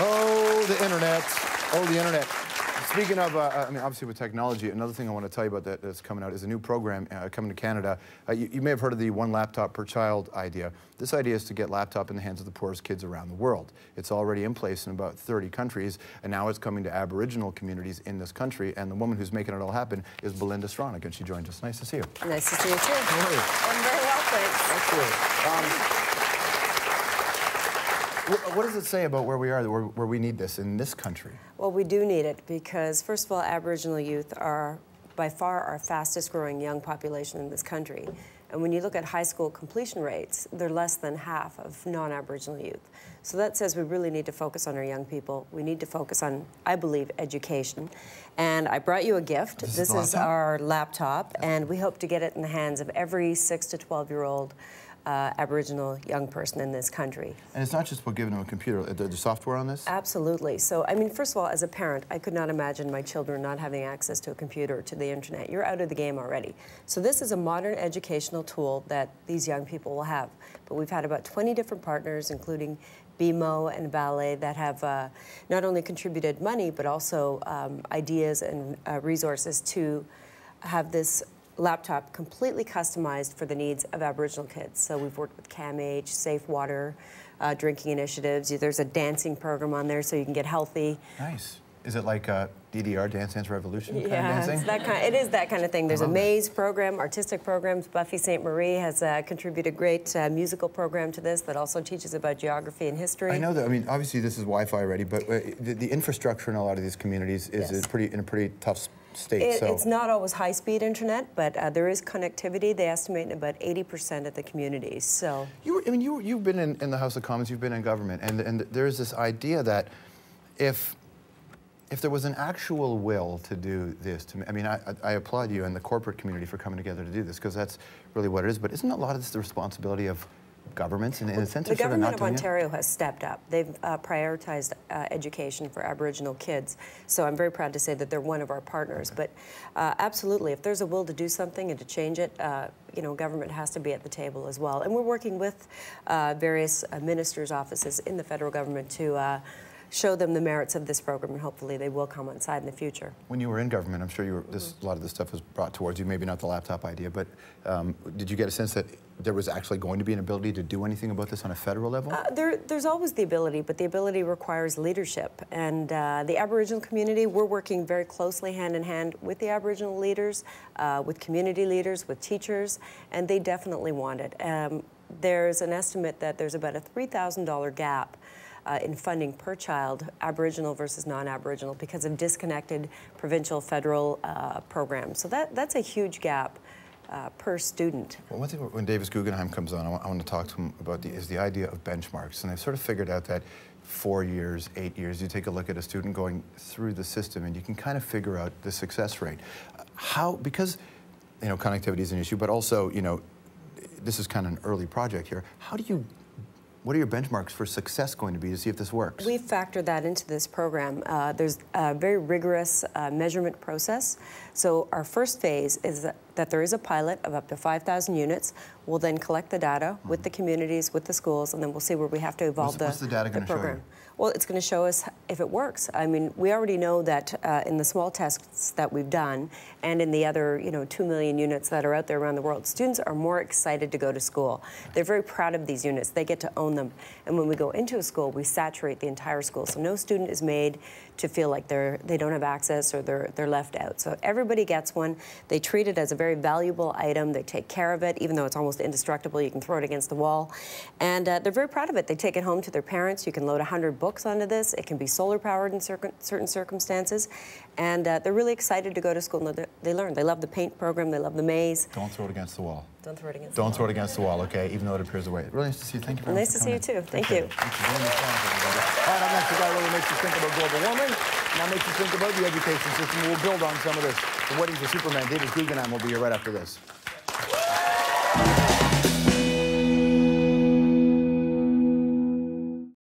Oh, the internet. Oh, the internet. Speaking of, I mean, obviously with technology, another thing I want to tell you about that's coming out is a new program coming to Canada. You may have heard of the one laptop per child idea. This idea is to get laptop in the hands of the poorest kids around the world. It's already in place in about 30 countries, and now it's coming to Aboriginal communities in this country. And the woman who's making it all happen is Belinda Stronach, and she joined us. Nice to see you. Nice to see you too. How are you? I'm very well, thanks. Excellent. What does it say about where we are, where we need this in this country? Well, we do need it because, first of all, Aboriginal youth are by far our fastest growing young population in this country. And when you look at high school completion rates, they're less than half of non-Aboriginal youth. So that says we really need to focus on our young people. We need to focus on, I believe, education. And I brought you a gift. This is our laptop, and we hope to get it in the hands of every 6 to 12-year-old Aboriginal young person in this country. And it's not just about giving them a computer. There's software on this? Absolutely. So, I mean, first of all, as a parent, I could not imagine my children not having access to a computer, to the internet. You're out of the game already. So this is a modern educational tool that these young people will have. But we've had about 20 different partners, including BMO and Ballet, that have not only contributed money, but also ideas and resources to have this laptop completely customized for the needs of Aboriginal kids. So we've worked with CAMH, Safe Water, drinking initiatives. There's a dancing program on there so you can get healthy. Nice. Is it like DDR, Dance Dance Revolution kind of dancing? It is that kind of thing. There's a maze program, artistic programs. Buffy St. Marie has contributed a great musical program to this that also teaches about geography and history. I know that. I mean, obviously this is Wi-Fi ready, but the infrastructure in a lot of these communities is in a pretty tough state. It's not always high-speed internet, but there is connectivity. They estimate in about 80% of the communities. So you've been in the House of Commons, you've been in government, and there is this idea that if there was an actual will to do this, I mean, I applaud you and the corporate community for coming together to do this, because that's really what it is. But isn't a lot of this the responsibility of governments in a sense? The government of Ontario has stepped up. They've prioritized education for Aboriginal kids. So I'm very proud to say that they're one of our partners. Okay. But absolutely, if there's a will to do something and to change it, you know, government has to be at the table as well. And we're working with various ministers' offices in the federal government to show them the merits of this program, and hopefully they will come on side in the future. When you were in government, I'm sure you were, a lot of this stuff was brought towards you, maybe not the laptop idea, but did you get a sense that there was actually going to be an ability to do anything about this on a federal level? There's always the ability, but the ability requires leadership. And the Aboriginal community, we're working very closely hand in hand with the Aboriginal leaders, with community leaders, with teachers, and they definitely want it. There's an estimate that there's about a $3,000 gap in funding per child, Aboriginal versus non-Aboriginal, because of disconnected provincial, federal programs. So that's a huge gap per student. Well, one thing when Davis Guggenheim comes on, I want to talk to him about is the idea of benchmarks. And I've sort of figured out that 4 years, 8 years, you take a look at a student going through the system and you can kind of figure out the success rate. Because, you know, connectivity is an issue, but also, you know, this is kind of an early project here. What are your benchmarks for success going to be to see if this works? We've factored that into this program. There's a very rigorous measurement process. So our first phase is that there is a pilot of up to 5,000 units. We'll then collect the data with the communities, with the schools, and then we'll see where we have to evolve what's the data going to show you? Well, it's going to show us if it works. I mean, we already know that in the small tests that we've done and in the other, 2 million units that are out there around the world, students are more excited to go to school. They're very proud of these units. They get to own them. And when we go into a school, we saturate the entire school. So no student is made to feel like they don't have access or they're left out. So everybody gets one. They treat it as a very valuable item. They take care of it, even though it's almost indestructible. You can throw it against the wall. And they're very proud of it. They take it home to their parents. You can load 100 books onto this. It can be solar powered in certain circumstances. And they're really excited to go to school and they learn. They love the paint program. They love the maze. Don't throw it against the wall. Don't throw it against the wall. Don't throw it against the wall, okay, even though it appears away. Really nice to see you. Thank you very much. Nice to see you too. Thank you. Thank you very much. All right, up next, the guy really makes you think about global warming. Now makes you think about the education system. We'll build on some of this. The Wedding for Superman, Davis Guggenheim will be here right after this.